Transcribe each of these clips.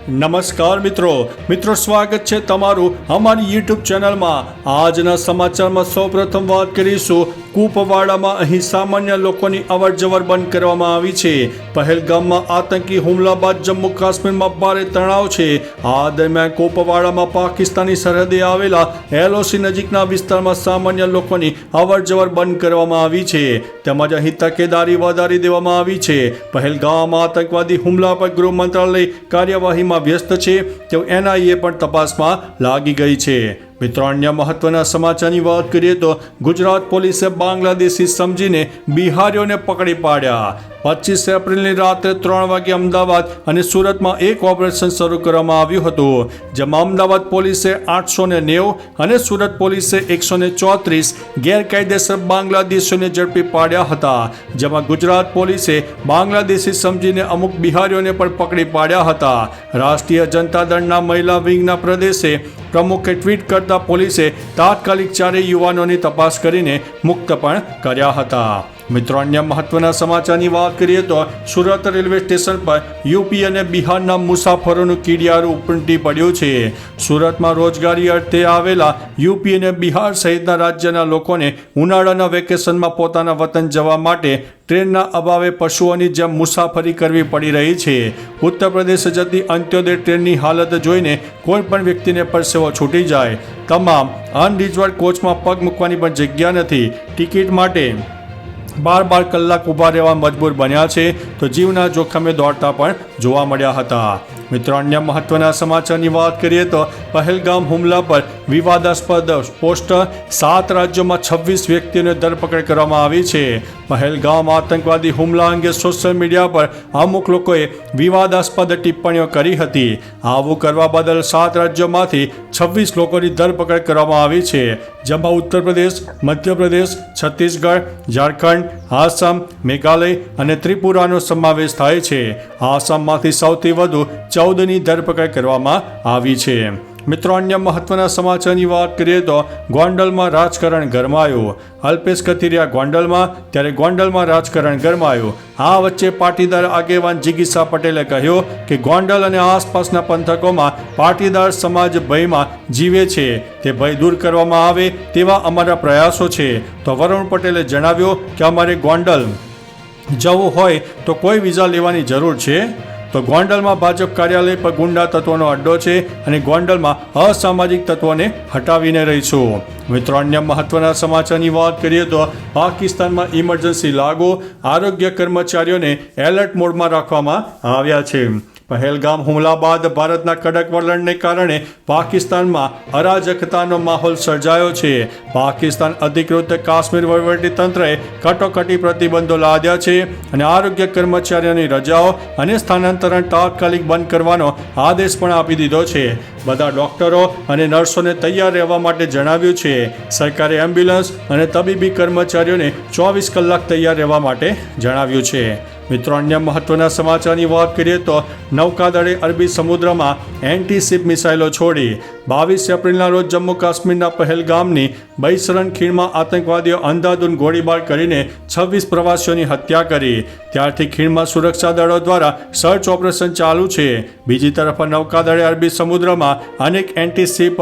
નમસ્કાર મિત્રો સ્વાગત છે તમારું અમારી યુટ્યુબ ચેનલમાં। આજના સમાચારમાં સૌપ્રથમ વાત કરીશું કુપવાડામાં। અહીં સામાન્ય લોકોની અવરજવર બંધ કરવામાં આવી છે। પહેલગામમાં આતંકી હુમલા બાદ જમ્મુ કાશ્મીરમાં ભારે તણાવ છે। આ દરમિયાન કુપવાડામાં પાકિસ્તાની સરહદે આવેલા LOC નજીકના વિસ્તારમાં સામાન્ય લોકોની અવરજવર બંધ કરવામાં આવી છે, તેમજ અહીં તકેદારી વધારી દેવામાં આવી છે। પહેલગામમાં આતંકવાદી હુમલા પર ગૃહ મંત્રાલય કાર્યવાહીમાં વ્યસ્ત છે, તો NIA પણ તપાસમાં લાગી ગઈ છે। મિત્રો, અન્ય મહત્વના સમાચારની વાત કરીએ તો ગુજરાત પોલીસે બાંગ્લાદેશી સમજીને બિહારીઓને પકડી પાડ્યા। 25 એપ્રિલની રાત્રે 3 વાગે અમદાવાદ અને સુરતમાં એક ઓપરેશન શરૂ કરવામાં આવ્યું હતું, જેમાં અમદાવાદ પોલીસે 890 અને સુરત પોલીસે 134 ગેરકાયદેસર બાંગ્લાદેશીઓને ઝડપી પાડ્યા હતા, જેમાં ગુજરાત પોલીસે બાંગ્લાદેશી સમજીને અમુક બિહારીઓને પણ પકડી પાડ્યા હતા। રાષ્ટ્રીય જનતા દળના મહિલા વિંગના પ્રદેશે પ્રમુખે ટ્વીટ કરતા પોલીસે તાત્કાલિક 4 યુવાનોની તપાસ કરીને મુક્ત પણ કર્યા હતા। મિત્રો, અન્ય મહત્વના સમાચારની વાત કરીએ તો સુરત રેલવે સ્ટેશન પર UP અને બિહારના મુસાફરોનું કીડિયારું ઉમટી પડ્યું છે। સુરતમાં રોજગારી અર્થે આવેલા UP અને બિહાર સહિતના રાજ્યના લોકોને ઉનાળાના વેકેશનમાં પોતાના વતન જવા માટે ટ્રેનના અભાવે પશુઓની જેમ મુસાફરી કરવી પડી રહી છે। ઉત્તર પ્રદેશ જતી અંત્યોદય ટ્રેનની હાલત જોઈને કોઈ પણ વ્યક્તિને પરસેવો છૂટી જાય। તમામ અનરિઝર્વ્ડ કોચમાં પગ મૂકવાની પણ જગ્યા નથી। ટિકિટ માટે 12 કલાક ઊભા રહેવા મજબૂર બન્યા છે, તો જીવના જોખમે દોડતા પણ જોવા મળ્યા હતા। મિત્રો, અન્ય મહત્વના સમાચારની વાત કરીએ તો પહેલગામ હુમલા પર વિવાદાસ્પદ પોસ્ટર, 7 રાજ્યોમાં 26 વ્યક્તિઓની ધરપકડ કરવામાં આવી છે। પહેલગામ આતંકવાદી હુમલા અંગે સોશિયલ મીડિયા પર અમુક લોકોએ વિવાદાસ્પદ ટિપ્પણીઓ કરી હતી। આવું કરવા બદલ 7 રાજ્યોમાંથી 26 લોકોની ધરપકડ કરવામાં આવી છે, જેમાં ઉત્તર પ્રદેશ, મધ્યપ્રદેશ, છત્તીસગઢ, ઝારખંડ, આસામ, મેઘાલય અને ત્રિપુરાનો સમાવેશ થાય છે। આસામમાંથી સૌથી વધુ 14ની ધરપકડ કરવામાં આવી છે। મિત્રો, અન્ય મહત્વના સમાચારની વાત કરીએ તો ગોંડલમાં રાજકારણ ગરમાયું। અલ્પેશ કથિરિયા ગોંડલમાં, ત્યારે ગોંડલમાં રાજકારણ ગરમાયું। આ વચ્ચે પાટીદાર આગેવાન જિગીસા પટેલે કહ્યું કે ગોંડલ અને આસપાસના પંથકોમાં પાટીદાર સમાજ ભયમાં જીવે છે, તે ભય દૂર કરવામાં આવે તેવા અમારા પ્રયાસો છે। તો વરુણ પટેલે જણાવ્યું કે અમારે ગોંડલ જવું હોય તો કોઈ વિઝા લેવાની જરૂર છે। તો ગોંડલમાં ભાજપ કાર્યાલય પર ગુંડા તત્વોનો અડ્ડો છે અને ગોંડલમાં અસામાજિક તત્વોને હટાવીને રહીશું। મિત્રો, અન્ય મહત્વના સમાચારની વાત કરીએ તો પાકિસ્તાનમાં ઇમરજન્સી લાગુ, આરોગ્ય કર્મચારીઓને એલર્ટ મોડમાં રાખવામાં આવ્યા છે। પહેલગામ હુમલા બાદ ભારતના કડક વલણને કારણે પાકિસ્તાનમાં અરાજકતાનો માહોલ સર્જાયો છે। પાકિસ્તાન અધિકૃત કાશ્મીર વહીવટીતંત્રએ કટોકટી પ્રતિબંધો લાદ્યા છે અને આરોગ્ય કર્મચારીઓની રજાઓ અને સ્થાનાંતરણ તાત્કાલિક બંધ કરવાનો આદેશ પણ આપી દીધો છે। બધા ડોક્ટરો અને નર્સોને તૈયાર રહેવા માટે જણાવ્યું છે। સરકારે એમ્બ્યુલન્સ અને તબીબી કર્મચારીઓને 24 કલાક તૈયાર રહેવા માટે જણાવ્યું છે। મિત્રો, અન્ય મહત્વના સમાચારની વાત કરીએ તો નૌકાદળે અરબી સમુદ્રમાં એન્ટી-શિપ મિસાઇલો છોડી। 22 એપ્રિલના રોજ જમ્મુ કાશ્મીરના પહેલગામની બૈસરન ખીણમાં આતંકવાદીઓ અંધાધૂંધ ગોળીબાર કરીને 26 પ્રવાસીઓની હત્યા કરી। ત્યારથી ખીણમાં સુરક્ષા દળો દ્વારા સર્ચ ઓપરેશન ચાલુ છે। બીજી તરફ નૌકાદળે અરબી સમુદ્રમાં અનેક એન્ટી-શિપ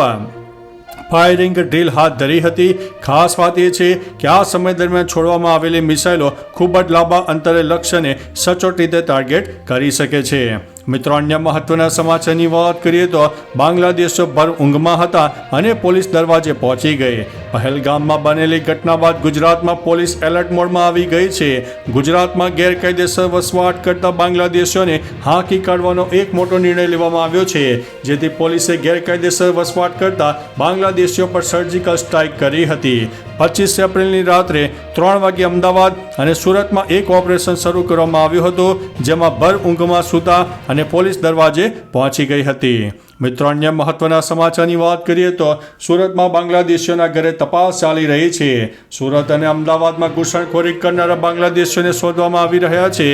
ફાયરિંગ ડ્રીલ હાથ ધરી હતી। ખાસ વાત એ છે કે આ સમય દરમિયાન છોડવામાં આવેલી મિસાઇલો ખૂબ જ લાંબા અંતરે લક્ષ્યને સચોટ રીતે ટાર્ગેટ કરી શકે છે। મિત્રો, અન્ય મહત્વના સમાચારની વાત કરીએ તો બાંગ્લાદેશીઓ ભર ઊંઘમાં હતા અને પોલીસ દરવાજે પહોંચી ગઈ। પહેલગામમાં બનેલી ઘટના બાદ ગુજરાતમાં પોલીસ એલર્ટ મોડમાં આવી ગઈ છે। ગુજરાતમાં ગેરકાયદેસર વસવાટ કરતા બાંગ્લાદેશીઓને હાંકી કાઢવાનો એક મોટો નિર્ણય લેવામાં આવ્યો છે, જેથી પોલીસે ગેરકાયદેસર વસવાટ કરતા બાંગ્લાદેશીઓ પર સર્જિકલ સ્ટ્રાઇક કરી હતી। 25 એપ્રિલની રાત્રે 3 વાગે અમદાવાદ અને સુરતમાં એક ઓપરેશન શરૂ કરવામાં આવ્યું હતું, જેમાં ભર ઊંઘમાં સૂતા અને પોલીસ દરવાજે પહોંચી ગઈ હતી। મિત્રો અન્ય મહત્વના સમાચારની વાત કરીએ તો સુરતમાં બાંગ્લાદેશીઓના ઘરે તપાસ ચાલી રહી છે. સુરત અને અમદાવાદમાં ઘૂસણખોરી કરનારા બાંગ્લાદેશીઓને શોધવામાં આવી રહ્યા છે.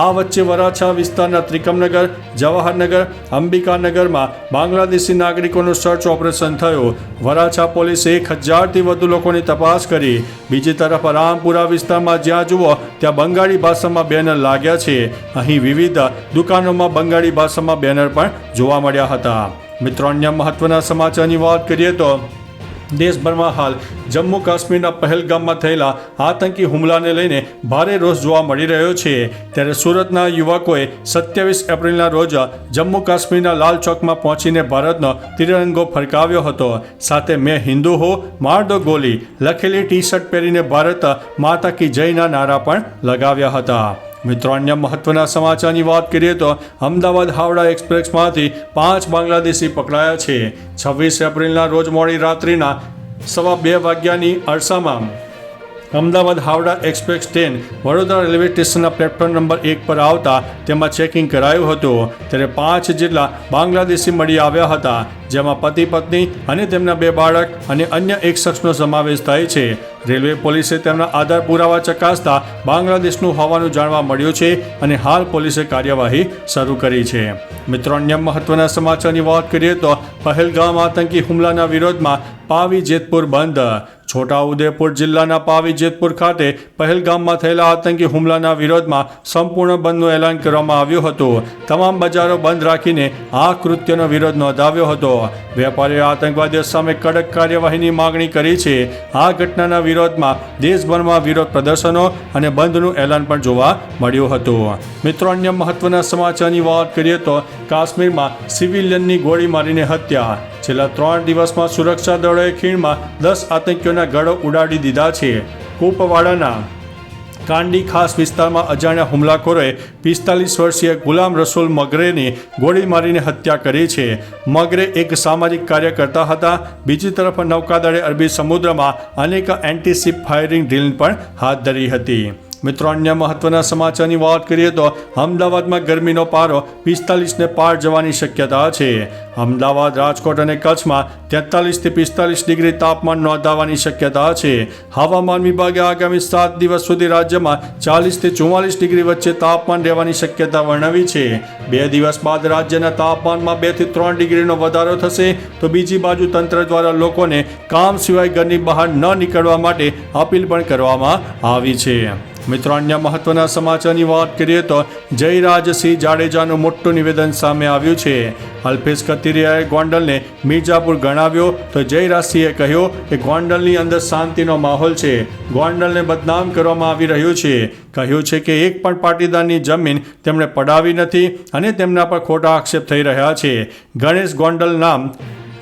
આ વચ્ચે વરાછા વિસ્તારના ત્રિકમનગર, જવાહરનગર, અંબિકાનગરમાં બાંગ્લાદેશી નાગરિકોનું સર્ચ ઓપરેશન થયું. વરાછા પોલીસે 1000થી વધુ લોકોની તપાસ કરી. બીજી તરફ રામપુરા વિસ્તારમાં જ્યાં જુઓ ત્યાં બંગાળી ભાષામાં બેનર લાગ્યા છે. અહીં વિવિધ દુકાનોમાં બંગાળી ભાષામાં બેનર પણ જોવા મળ્યા હતા. મિત્રો અન્ય મહત્વના સમાચારની વાત કરીએ તો દેશભરમાં હાલ જમ્મુ કાશ્મીરના પહેલગામમાં થયેલા આતંકી હુમલાને લઈને ભારે રોષ જોવા મળી રહ્યો છે. ત્યારે સુરતના યુવકોએ 27 એપ્રિલના રોજ જમ્મુ કાશ્મીરના લાલ ચોકમાં પહોંચીને ભારતનો તિરંગો ફરકાવ્યો હતો. સાથે મેં હિન્દુ હો માર દો ગોલી લખેલી ટી શર્ટ પહેરીને ભારત માતા કી જયના નારા પણ લગાવ્યા હતા. મિત્રો અન્ય મહત્વના સમાચારની વાત કરીએ તો અમદાવાદ હાવડા એક્સપ્રેસમાંથી 5 બાંગ્લાદેશી પકડાયા છે. 26 એપ્રિલના રોજ મોડી રાત્રિના 2:15 વાગ્યાની અરસામાં Ahmedabad Howrah express train Vadodara railway સ્ટેશનના પ્લેટફોર્મ નંબર 1 પર આવતા તેમાં ચેકિંગ કરાયું હતું. ત્યારે 5 જેટલા બાંગ્લાદેશી મળી આવ્યા હતા, જેમાં પતિ પત્ની અને તેમના 2 બાળક અને અન્ય એક શખ્સનો સમાવેશ થાય છે. રેલવે પોલીસે તેમના આધાર પુરાવા ચકાસતા બાંગ્લાદેશનું હોવાનું જાણવા મળ્યું છે અને હાલ પોલીસે કાર્યવાહી શરૂ કરી છે. મિત્રો અન્ય મહત્વના સમાચારની વાત કરીએ તો પહેલગામ આતંકી હુમલાના વિરોધમાં પાવી જેતપુર બંધ. છોટાઉદેપુર જિલ્લાના પાવી જેતપુર ખાતે પહેલગામમાં થયેલા આતંકી હુમલાના વિરોધમાં સંપૂર્ણ બંધનું એલાન કરવામાં આવ્યું હતું. તમામ બજારો બંધ રાખીને આ કૃત્યનો વિરોધ નોંધાવ્યો હતો. વેપારીઓ આતંકવાદીઓ સામે કડક કાર્યવાહીની માગણી કરી છે. આ ઘટનાના વિરોધમાં દેશભરમાં વિરોધ પ્રદર્શનો અને બંધનું એલાન પણ જોવા મળ્યું હતું. મિત્રો અન્ય મહત્વના સમાચારની વાત કરીએ તો કાશ્મીરમાં સિવિલિયનની ગોળી મારીને હત્યા. છેલ્લા 3 દિવસમાં સુરક્ષા દળોએ ખીણમાં 10 આતંકીઓના ગળો ઉડાડી દીધા છે. કુપવાડાના કાંડી ખાસ વિસ્તારમાં અજાણ્યા હુમલાખોરોએ 45 વર્ષીય ગુલામ રસૂલ મગરેની ગોળી મારીને હત્યા કરી છે. મગરે એક સામાજિક કાર્યકર્તા હતા. બીજી તરફ નૌકાદળે અરબી સમુદ્રમાં અનેક એન્ટી-શિપ ફાયરિંગ ડ્રીલ પણ હાથ ધરી હતી. મિત્રો અન્ય મહત્વના સમાચારની વાત કરીએ તો અમદાવાદમાં ગરમીનો પારો 45ને પાર જવાની શક્યતા છે. અમદાવાદ, રાજકોટ અને કચ્છમાં 43થી 45 ડિગ્રી તાપમાન નોંધાવાની શક્યતા છે. હવામાન વિભાગે આગામી 7 દિવસ સુધી રાજ્યમાં 40થી 44 ડિગ્રી વચ્ચે તાપમાન રહેવાની શક્યતા વર્ણવી છે. 2 દિવસ બાદ રાજ્યના તાપમાનમાં 2 થી 3 ડિગ્રીનો વધારો થશે. તો બીજી બાજુ તંત્ર દ્વારા લોકોને કામ સિવાય ઘરની બહાર ન નીકળવા માટે અપીલ પણ કરવામાં આવી છે. મિત્રો અન્ય મહત્વના સમાચારની વાત કરીએ તો જયરાજસિંહ જાડેજાનું મોટું નિવેદન સામે આવ્યું છે. અલ્પેશ કથિરિયાએ ગોંડલને મિર્જાપુર ગણાવ્યો તો જયરાજસિંહે કહ્યું કે ગોંડલની અંદર શાંતિનો માહોલ છે. ગોંડલને બદનામ કરવામાં આવી રહ્યું છે. કહ્યું છે કે એક પણ પાટીદારની જમીન તેમણે પડાવી નથી અને તેમના પર ખોટા આક્ષેપ થઈ રહ્યા છે. ગણેશ ગોંડલ નામ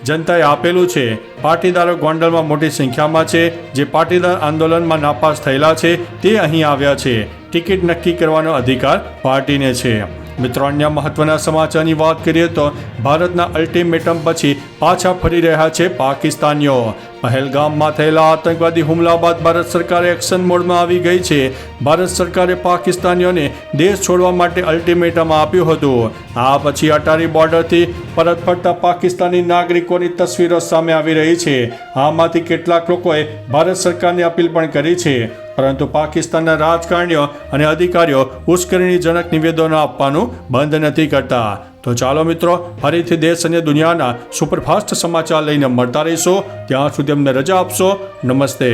જનતાએ આપેલું છે. પાટીદારો ગોંડલમાં મોટી સંખ્યામાં છે. જે પાટીદાર આંદોલનમાં નાપાસ થયેલા છે તે અહીં આવ્યા છે. ટિકિટ નક્કી કરવાનો અધિકાર પાર્ટીને છે. મિત્રો અન્ય મહત્વના સમાચારની વાત કરીએ તો ભારતના અલ્ટિમેટમ પછી પાછા ફરી રહ્યા છે પાકિસ્તાનીઓ. પહેલગામમાં થયેલા આતંકવાદી હુમલા બાદ ભારત સરકાર એક્શન મોડમાં આવી ગઈ છે. ભારત સરકારે પાકિસ્તાનીઓને દેશ છોડવા માટે અલ્ટિમેટમ આપ્યું હતું. આ પછી અટારી બોર્ડરથી પરત ફરતા પાકિસ્તાની નાગરિકોની તસવીરો સામે આવી રહી છે. આમાંથી કેટલાક લોકોએ ભારત સરકારને અપીલ પણ કરી છે, પરંતુ પાકિસ્તાનના રાજકારણીઓ અને અધિકારીઓ ઉશ્કેરણીજનક નિવેદનો આપવાનું બંધ નથી કરતા. તો ચાલો મિત્રો, ફરીથી દેશ અને દુનિયાના સુપરફાસ્ટ સમાચાર લઈને મળતા રહીશો. ત્યાં સુધી અમને રજા આપશો. નમસ્તે.